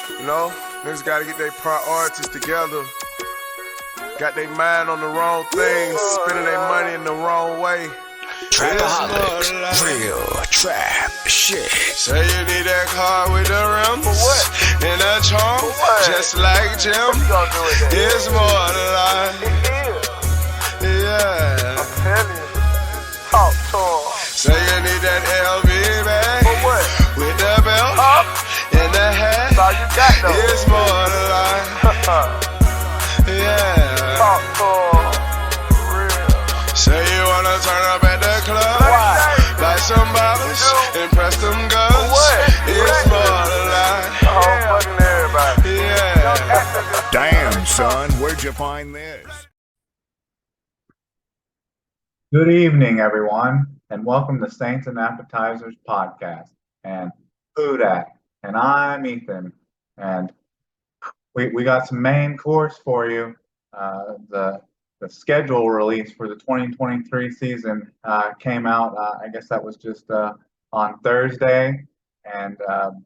You know, niggas gotta get their priorities together. Got their mind on the wrong things, spending their money in the wrong way. Trapaholics, real trap shit. Say you need that car with the rims and a charm, just like Jim. It's more than life. Yeah. I'm telling you. Talk to him. Say you need that LV bag For what? with the belt and the hat. That's all you got though. It's more than life. Yeah. Talk to him. Real. Say you wanna turn up at the club, Why? buy some bottles, impress them girls. what? It's more than life. Oh, fucking everybody. Yeah. Damn, son, where'd you find this? Good evening, everyone, and welcome to Saints and Appetizers podcast. And who dat? And I'm Ethan. And we got some main course for you. The schedule release for the 2023 season came out. I guess that was just on Thursday. And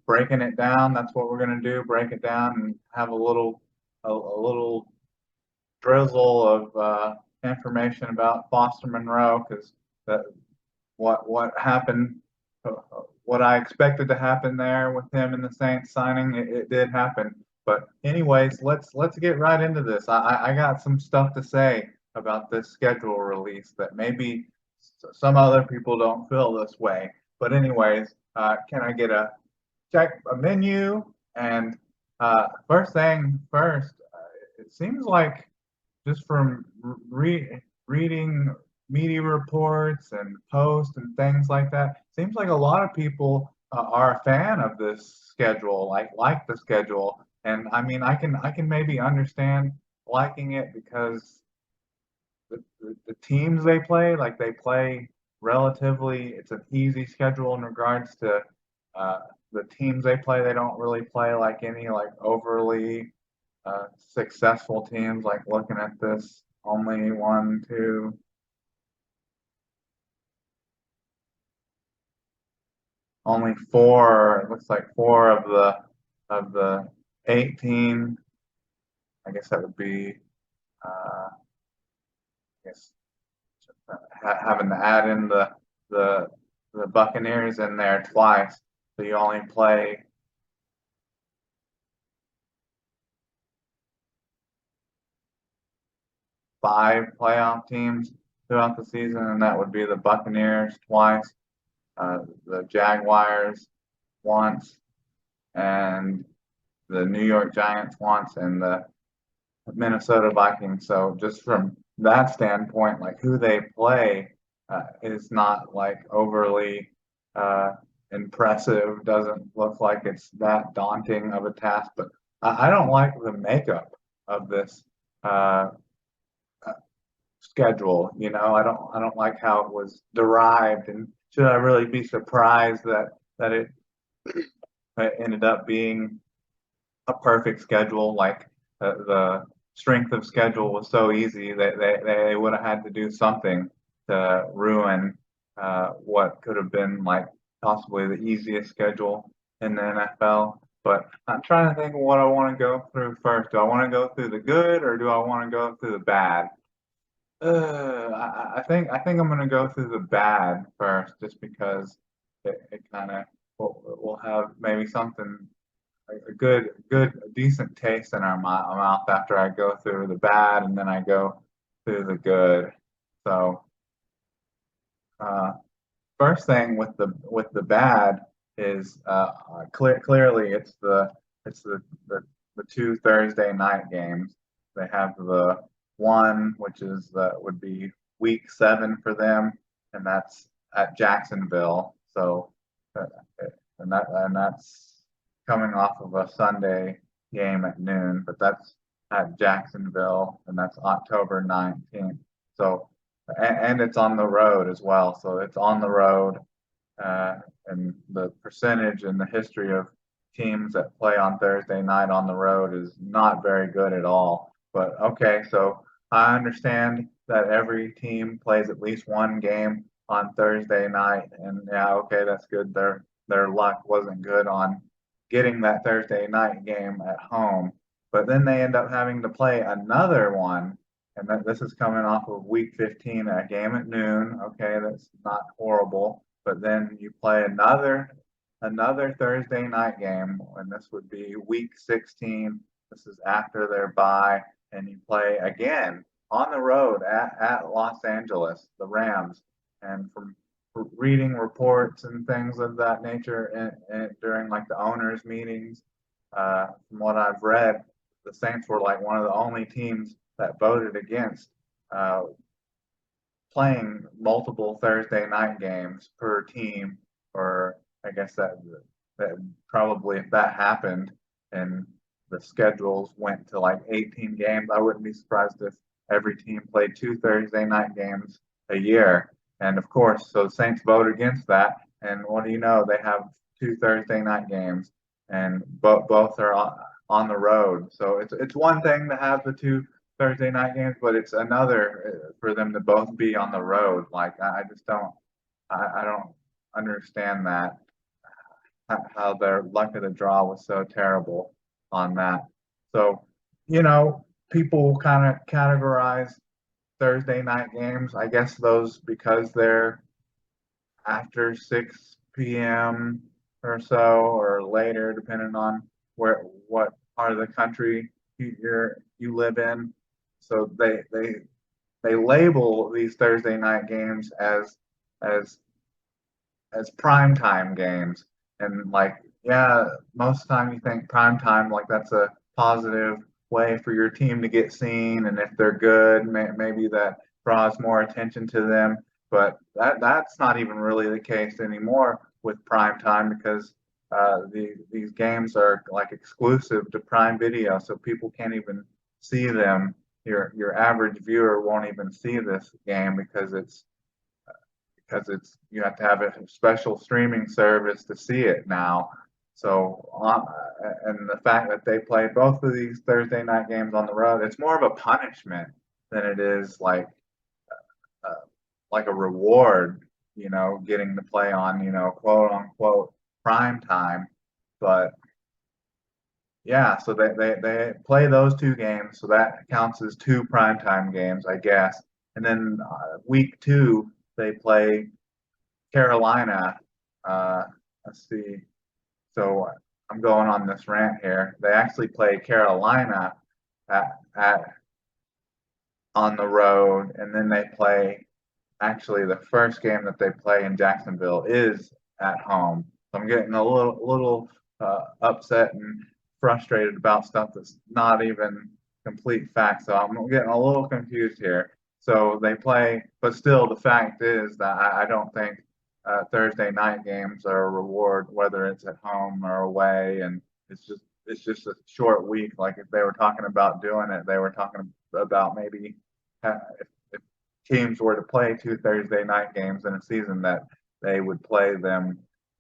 breaking it down, that's what we're gonna do. Break it down and have a little drizzle of information about Foster Moreau, because what happened, what I expected to happen there with him and the Saints signing, it did happen. But anyways, let's get right into this. I got some stuff to say about this schedule release that maybe some other people don't feel this way. But anyways, can I get a menu? And first thing first, it seems like, just from reading media reports and posts and things like that, seems like a lot of people are a fan of this schedule, like the schedule. And I mean, I can maybe understand liking it because the teams they play, like they play relatively, it's an easy schedule in regards to the teams they play. They don't really play like any like overly successful teams. Like looking at this, only only four. It looks like four of the 18. I guess that would be. I guess having to add in the Buccaneers in there twice, so you only play 5 playoff teams throughout the season, and that would be the Buccaneers twice, the Jaguars once, and the New York Giants once, and the Minnesota Vikings. So just from that standpoint, like who they play is not like overly impressive. Doesn't look like it's that daunting of a task. But I don't like the makeup of this schedule. You know, I don't like how it was derived, and should I really be surprised that it ended up being a perfect schedule? Like the strength of schedule was so easy that they would have had to do something to ruin what could have been like possibly the easiest schedule in the NFL. But I'm trying to think of what I want to go through first. Do I want to go through the good, or do I want to go through the bad? I think I'm gonna go through the bad first, just because it kind of will have maybe something, a decent taste in our mouth after I go through the bad and then I go through the good. So first thing with the bad is clearly it's the two Thursday night games. They have the one, which is would be week 7 for them, and that's at Jacksonville. So and that's coming off of a Sunday game at noon, but that's at Jacksonville, and that's October 19th. So and it's on the road as well. So it's on the road, and the percentage and the history of teams that play on Thursday night on the road is not very good at all. But okay, so I understand that every team plays at least one game on Thursday night, and yeah, okay, that's good. Their luck wasn't good on getting that Thursday night game at home. But then they end up having to play another one, and this is coming off of week 15, a game at noon. Okay, that's not horrible. But then you play another Thursday night game, and this would be week 16. This is after their bye, and you play again on the road at Los Angeles, the Rams. And from reading reports and things of that nature and during like the owners meetings, from what I've read, the Saints were like one of the only teams that voted against playing multiple Thursday night games per team. Or I guess that probably, if that happened and the schedules went to like 18 games, I wouldn't be surprised if every team played 2 Thursday night games a year. And of course, so the Saints vote against that. And what do you know? They have 2 Thursday night games, and both are on the road. So it's one thing to have the 2 Thursday night games, but it's another for them to both be on the road. Like I just don't, I don't understand that, how their luck of the draw was so terrible on that. So, people kind of categorize Thursday night games, I guess those because they're after 6 p.m. or so, or later, depending on what part of the country you live in. So they label these Thursday night games as prime time games. And like, yeah, most of the time you think prime time, like that's a positive way for your team to get seen. And if they're good, maybe that draws more attention to them. But that's not even really the case anymore with prime time, because these games are like exclusive to Prime Video, so people can't even see them. Your average viewer won't even see this game because it's you have to have a special streaming service to see it now. So and the fact that they play both of these Thursday night games on the road, it's more of a punishment than it is like a reward, getting to play on, quote unquote prime time. But yeah, so they play those 2 games, so that counts as 2 primetime games, I guess. And then week 2, they play Carolina. Let's see. So I'm going on this rant here. They actually play Carolina at on the road, and then they play. Actually, the first game that they play in Jacksonville is at home. So I'm getting a little upset and frustrated about stuff that's not even complete facts. So I'm getting a little confused here. So they play, but still, the fact is that I don't think Thursday night games are a reward, whether it's at home or away. And it's just a short week. Like if they were talking about doing it, they were talking about maybe if teams were to play 2 Thursday night games in a season, that they would play them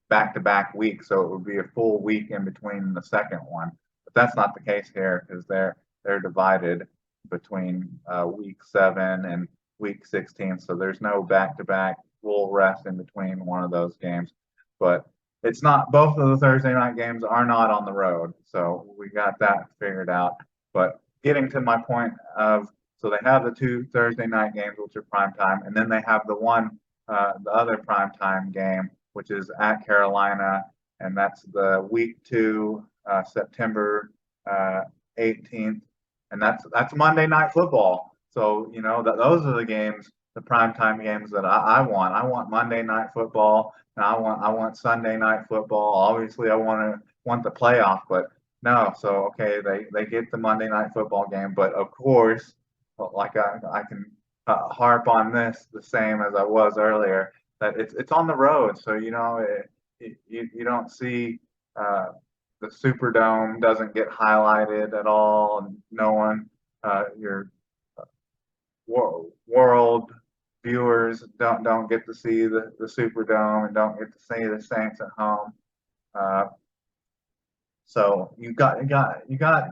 back-to-back weeks, so it would be a full week in between the second one. But that's not the case here, because they're divided between week 7 and week 16, so there's no back-to-back full rest in between one of those games. But it's not, both of the Thursday night games are not on the road, so we got that figured out. But getting to my point of, so they have the 2 Thursday night games, which are prime time, and then they have the other prime time game, which is at Carolina, and that's the week 2, September 18th, and that's Monday Night Football. So those are the games, the primetime games that I want. I want Monday Night Football, and I want Sunday Night Football. Obviously, I want the playoff, but no. So okay, they get the Monday Night Football game, but of course, like I can harp on this the same as I was earlier, that it's on the road, so you don't see the Superdome doesn't get highlighted at all, and no one your world viewers don't get to see the Superdome and don't get to see the Saints at home. So you got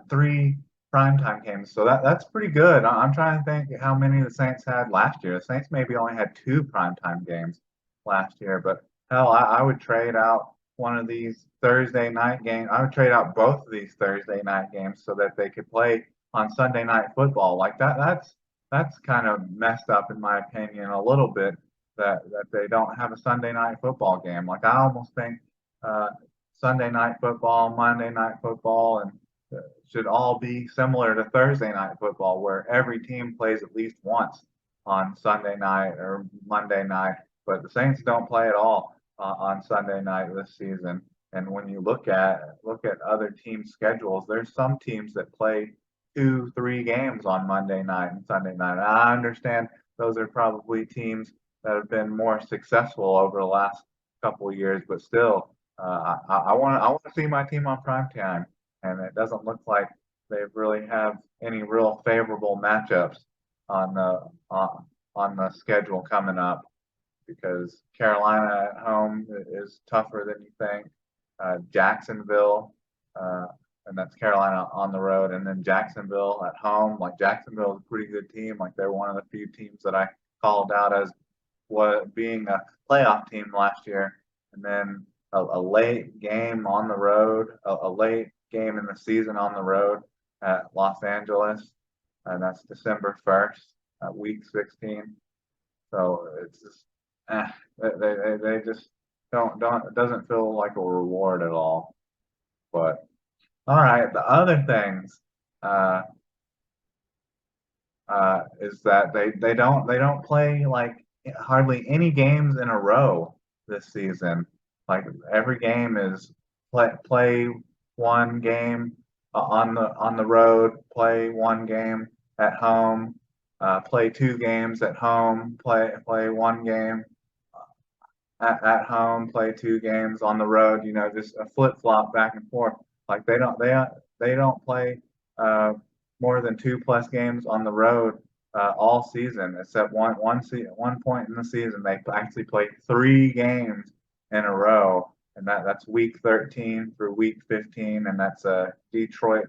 3 primetime games, so that's pretty good. I'm trying to think how many the Saints had last year. The Saints maybe only had 2 primetime games last year, but hell, I would trade out one of these Thursday night games. I would trade out both of these Thursday night games so that they could play on Sunday night football. Like that's kind of messed up in my opinion a little bit that they don't have a Sunday night football game. Like I almost think uh, Sunday night football, Monday night football, and should all be similar to Thursday night football, where every team plays at least once on Sunday night or Monday night. But the Saints don't play at all on Sunday night this season. And when you look at other team schedules, there's some teams that play 2, 3 games on Monday night and Sunday night. And I understand those are probably teams that have been more successful over the last couple of years, but still, I want to see my team on prime time, and it doesn't look like they really have any real favorable matchups on the schedule coming up because Carolina at home is tougher than you think. Jacksonville, and that's Carolina on the road, and then Jacksonville at home. Like Jacksonville is a pretty good team. Like they're one of the few teams that I called out as what being a playoff team last year, and then a late game on the road, a late game in the season on the road at Los Angeles, and that's December 1st, week 16. So it's just, they just don't, it doesn't feel like a reward at all. But all right, the other things is that they don't play like hardly any games in a row this season. Like every game is play one game on the road, play one game at home, play 2 games at home, play one game at home, play 2 games on the road. You know, just a flip flop back and forth. Like they don't play more than 2+ games on the road all season, except one point in the season they actually played 3 games in a row, and that's week 13 through week 15, and that's the Detroit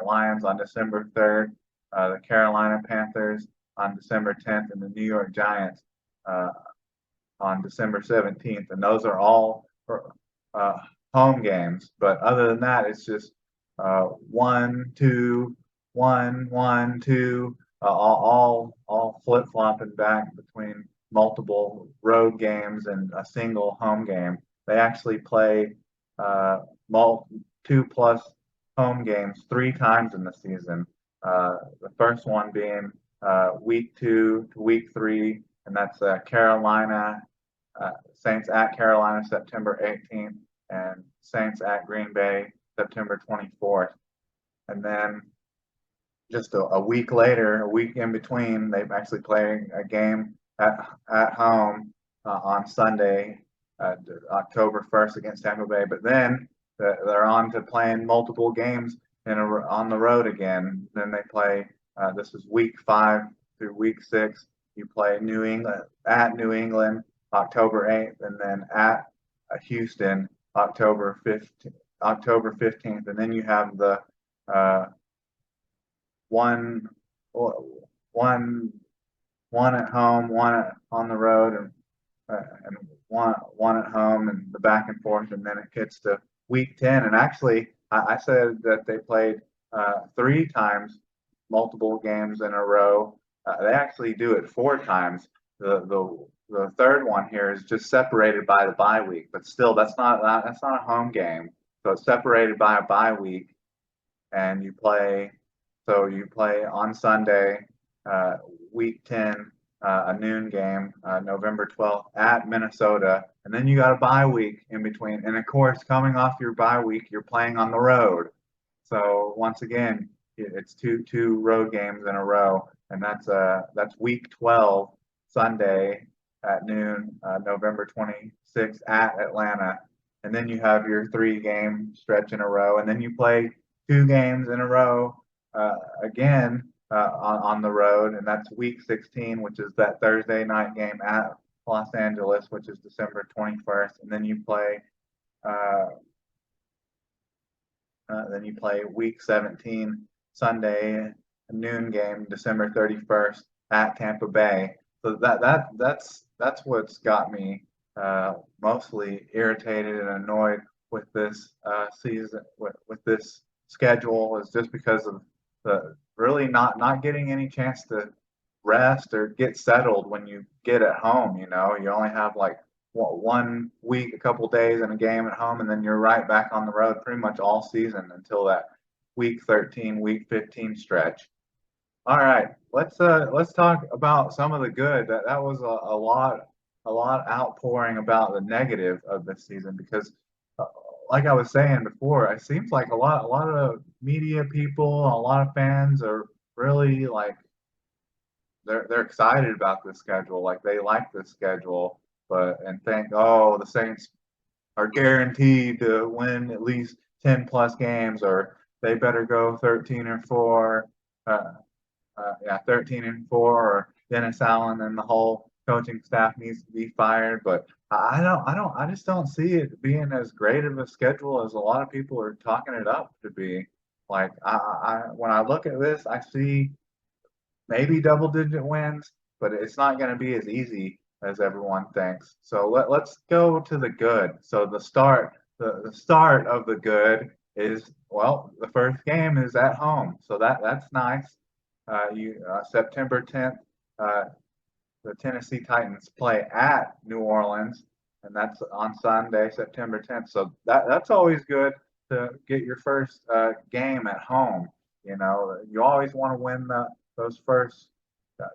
Lions on December 3rd, the Carolina Panthers on December 10th, and the New York Giants on December 17th, and those are all home games. But other than that, it's just 1, 2, 1, 1, 2, all flip flopping back between multiple road games and a single home game. They actually play 2+ home games 3 times in the season. The first one being week 2 to week 3, and that's Carolina Saints at Carolina September 18th, and Saints at Green Bay September 24th. And then just a week later, a week in between, they've actually playing a game at home on Sunday, October 1st against Tampa Bay. But then they're on to playing multiple games on the road again. Then they play. This is week 5 through week 6. You play New England at New England October 8th, and then at Houston October 15th, and then you have the one at home, on the road, and one at home, and the back and forth, and then it gets to week 10. And actually, I said that they played 3 times, multiple games in a row. They actually do it 4 times. The third one here is just separated by the bye week, but still, that's not a home game. So it's separated by a bye week, and you play. So you play on Sunday, week 10, a noon game, November 12th at Minnesota, and then you got a bye week in between. And of course, coming off your bye week, you're playing on the road. So once again, it's two road games in a row, and that's week 12, Sunday at noon, November 26th at Atlanta. And then you have your 3-game stretch in a row, and then you play 2 games in a row again on the road, and that's week 16, which is that Thursday night game at Los Angeles, which is December 21st, and then you play week 17 Sunday noon game December 31st at Tampa Bay. So that's what's got me mostly irritated and annoyed with this season, with this schedule, is just because of the really not getting any chance to rest or get settled when you get at home. You only have like one week, a couple days, and a game at home, and then you're right back on the road pretty much all season until that week 13, week 15 stretch. All right, let's talk about some of the good. That was a lot outpouring about the negative of this season because, uh, like I was saying before, it seems like a lot of media people, a lot of fans are really like they're excited about this schedule, like they like this schedule, but and think, oh, the Saints are guaranteed to win at least 10 plus games, or they better go 13-4. Uh, yeah, 13-4, or Dennis Allen and the whole coaching staff needs to be fired. But I just don't see it being as great of a schedule as a lot of people are talking it up to be. Like when I look at this, I see maybe double-digit wins, but it's not going to be as easy as everyone thinks. So let's go to the good. So the start of the good is, well, the first game is at home, so that's nice. September 10th, uh, the Tennessee Titans play at New Orleans, and that's on Sunday, September 10th. So that's always good to get your first game at home. You always want to win those first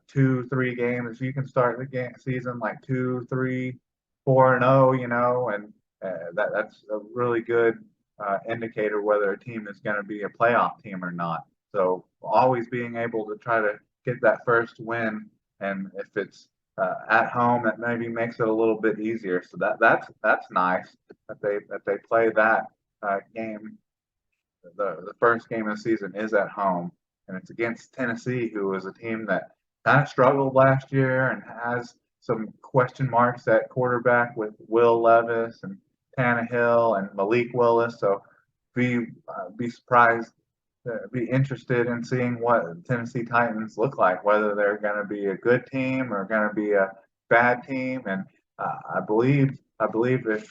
2, 3 games. You can start the season like 2, 3, 4-0, and that's a really good indicator whether a team is going to be a playoff team or not. So always being able to try to get that first win, and if it's at home, that maybe makes it a little bit easier. So that's nice that they play that game. The first game of the season is at home, and it's against Tennessee, who is a team that kind of struggled last year and has some question marks at quarterback with Will Levis and Tannehill and Malik Willis. So be surprised, be interested in seeing what Tennessee Titans look like, whether they're going to be a good team or going to be a bad team. And I believe if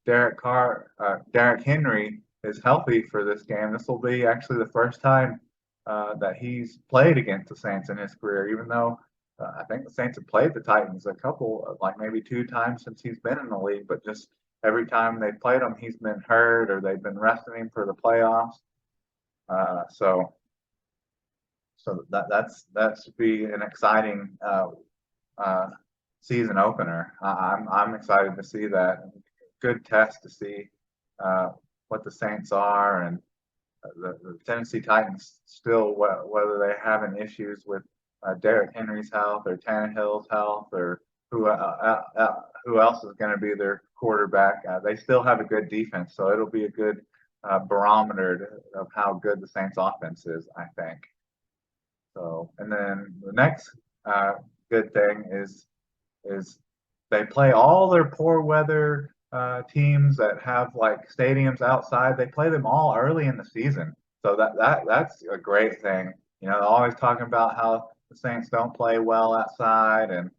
Derek Henry is healthy for this game, this will be actually the first time that he's played against the Saints in his career. Even though I think the Saints have played the Titans a couple, like maybe 2 times since he's been in the league, but just every time they've played him, he's been hurt or they've been resting him for the playoffs. So that should be an exciting season opener. I'm excited to see that. Good test to see what the Saints are, and the Tennessee Titans still, whether they're having issues with Derrick Henry's health or Tannehill's health or who else is going to be their quarterback. They still have a good defense, so it'll be a good barometer of how good the Saints offense is, I think. So, and then the next good thing is they play all their poor weather teams that have like stadiums outside. They play them all early in the season, so that's a great thing. Always talking about how the Saints don't play well outside, and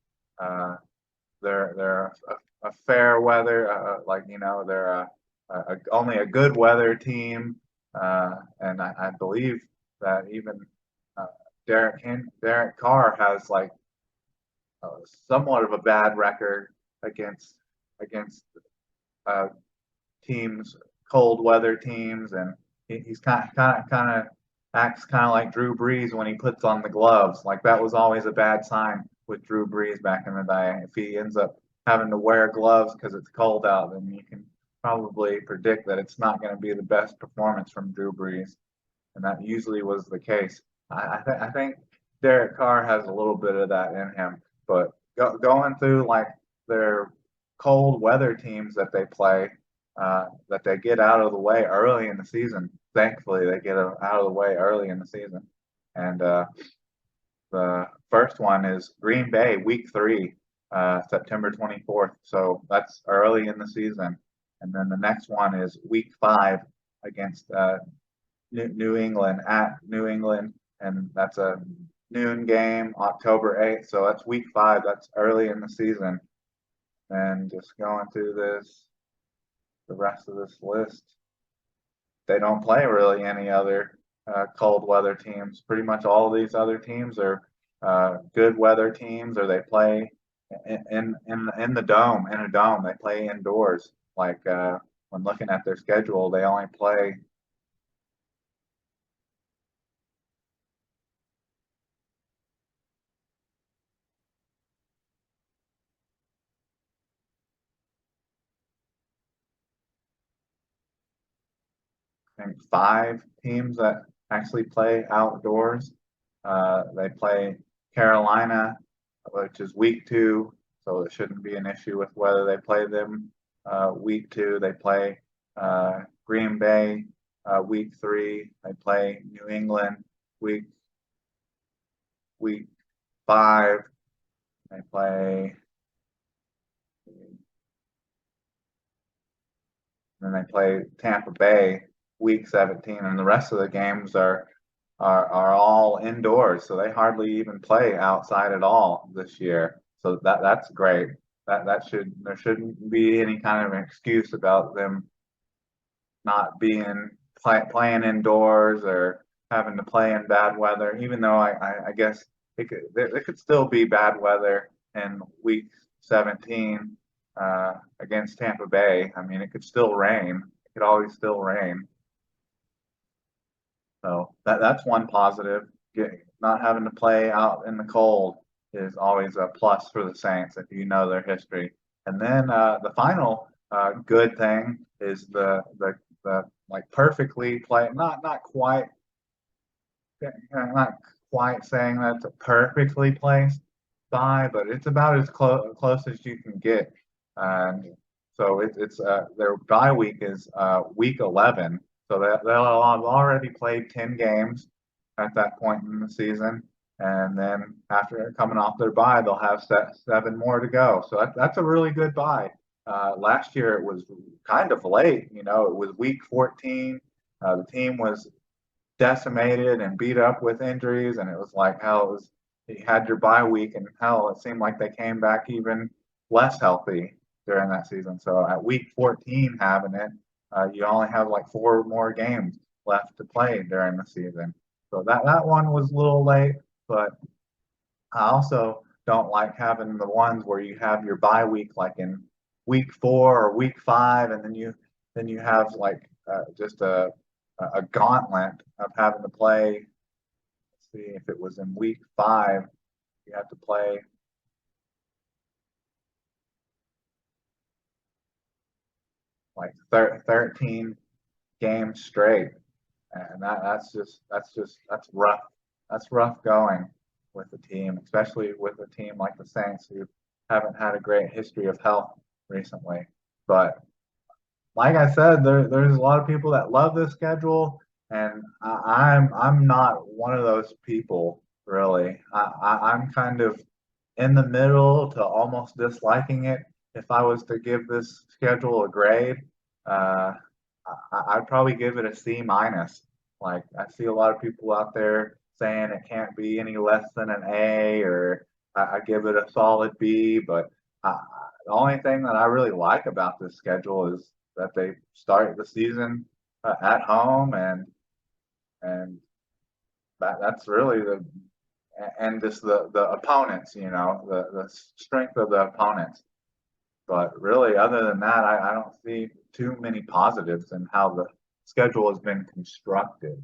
they're a fair weather, they're only a good weather team, and I believe that even uh, Derek Carr has like somewhat of a bad record against uh, teams, cold weather teams, and he's kind of acts kind of like Drew Brees when he puts on the gloves. Like that was always a bad sign with Drew Brees back in the day. If he ends up having to wear gloves because it's cold out, then you can probably predict that it's not going to be the best performance from Drew Brees, and that usually was the case. I think Derek Carr has a little bit of that in him, but going through like their cold weather teams that they play, that they get out of the way early in the season. Thankfully, they get out of the way early in the season, and the first one is Green Bay, Week 3, September 24th. So that's early in the season, and then the next one is Week 5 against New England at New England, and that's a noon game, October 8th. So that's Week 5. That's early in the season. And just going through the rest of this list, they don't play really any other cold weather teams. Pretty much all of these other teams are good weather teams, or they play in the dome, in a dome. They play indoors. Like when looking at their schedule, they only play I think 5 teams that actually play outdoors. They play Carolina, which is week 2, so it shouldn't be an issue with whether they play them week 2. They play Green Bay week 3. They play New England week week 5. They play, and they play Tampa Bay week 17, and the rest of the games are all indoors, so they hardly even play outside at all this year. So that's great. There shouldn't be any kind of an excuse about them not playing indoors or having to play in bad weather. Even though I guess there could still be bad weather in week 17 against Tampa Bay. I mean, it could still rain. It could always still rain. So that's one positive. Not having to play out in the cold is always a plus for the Saints if you know their history. And then the final good thing is the like perfectly play, not quite saying that's a perfectly placed bye, but it's about as close as you can get. And so it's their bye week is week 11, so they'll have already played 10 games at that point in the season, and then after coming off their bye, they'll have 7 more to go. So that's a really good bye. Last year it was kind of late, it was week 14. The team was decimated and beat up with injuries, and it was like hell. You had your bye week, and hell, it seemed like they came back even less healthy during that season. So at week 14, having it, you only have like 4 more games left to play during the season. So that one was a little late, but I also don't like having the ones where you have your bye week like in week 4 or week 5, and then you have like just a gauntlet of having to play. Let's see, if it was in week 5, you have to play like 13 games straight, and that's rough. That's rough going with the team, especially with a team like the Saints who haven't had a great history of health recently. But like I said, there's a lot of people that love this schedule, and I'm not one of those people really. I'm kind of in the middle to almost disliking it. If I was to give this schedule a grade, uh, I'd probably give it a C minus. Like I see a lot of people out there saying it can't be any less than an A, or I give it a solid B. But uh, the only thing that I really like about this schedule is that they start the season at home, and that's really the and just the opponents, the strength of the opponents. But really, other than that, I don't see too many positives in how the schedule has been constructed.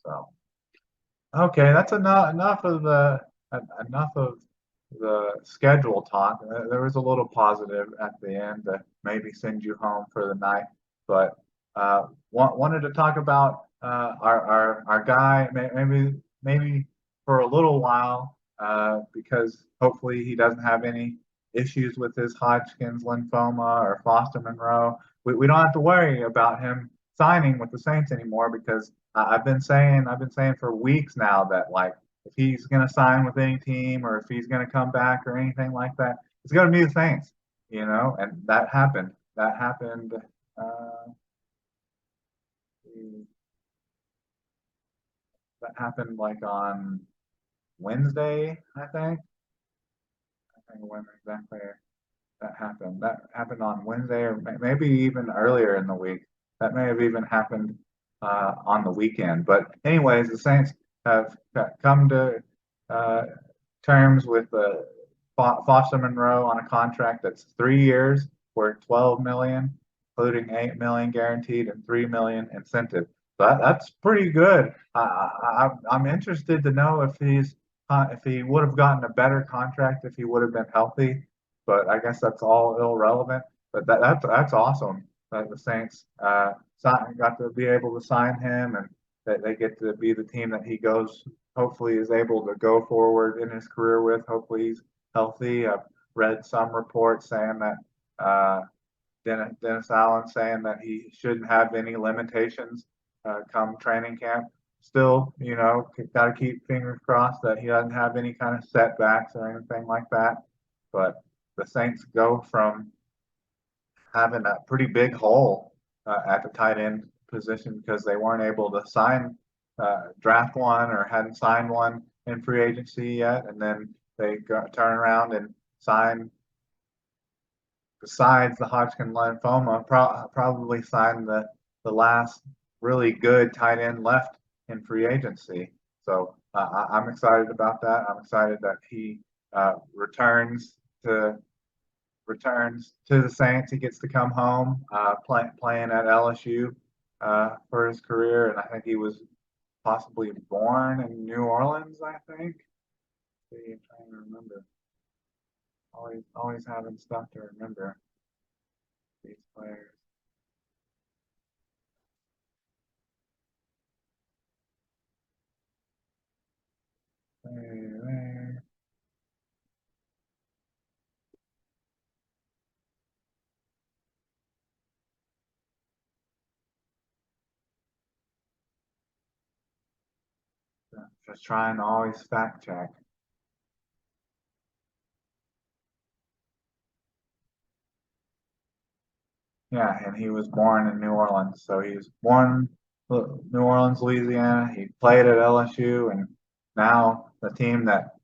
So, okay, that's enough of the schedule talk. There was a little positive at the end to maybe send you home for the night, but wanted to talk about our guy, maybe for a little while, because hopefully he doesn't have any issues with his Hodgkin's lymphoma or Foster Monroe. We don't have to worry about him signing with the Saints anymore, because I've been saying for weeks now that, like, if he's going to sign with any team, or if he's going to come back or anything like that, it's going to be the Saints, and that happened. That happened. Uh, that happened like on Wednesday, I think. I think when exactly. that happened? That happened on Wednesday, or maybe even earlier in the week. That may have even happened on the weekend. But anyways, the Saints have come to uh, terms with Foster Monroe on a contract that's 3 years worth 12 million, including 8 million guaranteed and 3 million incentive. So that's pretty good. I'm interested to know if he would have gotten a better contract if he would have been healthy, but I guess that's all irrelevant. But that's awesome that the Saints got to be able to sign him, and that they get to be the team that he goes. Hopefully, is able to go forward in his career with. Hopefully, he's healthy. I've read some reports saying that Dennis Allen saying that he shouldn't have any limitations come training camp. Still, got to keep fingers crossed that he doesn't have any kind of setbacks or anything like that. But the Saints go from having a pretty big hole at the tight end position because they weren't able to draft one or hadn't signed one in free agency yet, and then they turn around and sign. Besides the Hodgkin lymphoma, probably signed the last really good tight end left in free agency. So I'm excited about that. I'm excited that he returns to the Saints. He gets to come home playing at LSU for his career, and I think he was possibly born in New Orleans. I think. I'm trying to remember. Always having stuff to remember these players. There. Just trying to always fact check. Yeah, and he was born in New Orleans. So he was born in New Orleans, Louisiana. He played at LSU, and now the team that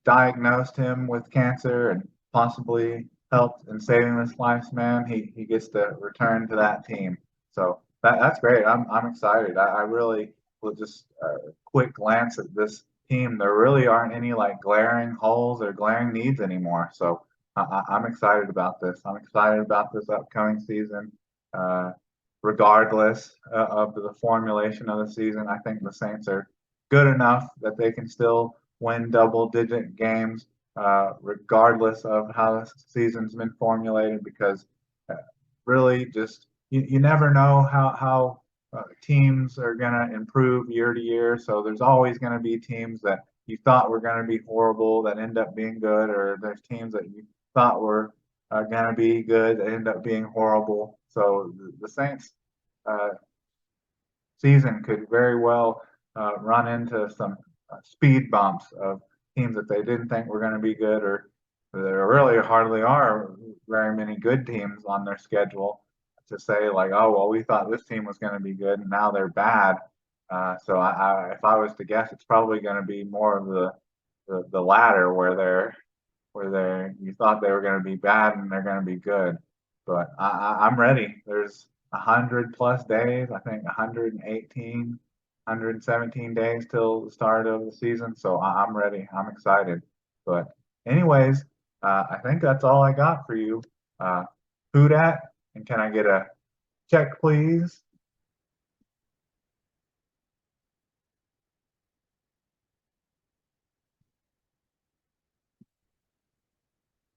diagnosed him with cancer and possibly helped in saving his life's man, he gets to return to that team. So that's great. I'm excited. I really will just quick glance at this team. There really aren't any like glaring holes or glaring needs anymore. So I'm excited about this. I'm excited about this upcoming season. Regardless of the formulation of the season, I think the Saints are good enough that they can still win double-digit games, regardless of how the season's been formulated. Because really, just you never know how teams are going to improve year to year. So there's always going to be teams that you thought were going to be horrible that end up being good, or there's teams that you thought were going to be good that end up being horrible. So the Saints season could very well run into some speed bumps of teams that they didn't think were going to be good, or there really hardly are very many good teams on their schedule to say like, oh, well, we thought this team was going to be good and now they're bad. So if I was to guess, it's probably going to be more of the latter where you thought they were going to be bad and they're going to be good. But I'm ready. There's 100+ days. I think 118, 117 days till the start of the season. So I'm ready. I'm excited. But anyways, I think that's all I got for you. Who dat? And can I get a check, please?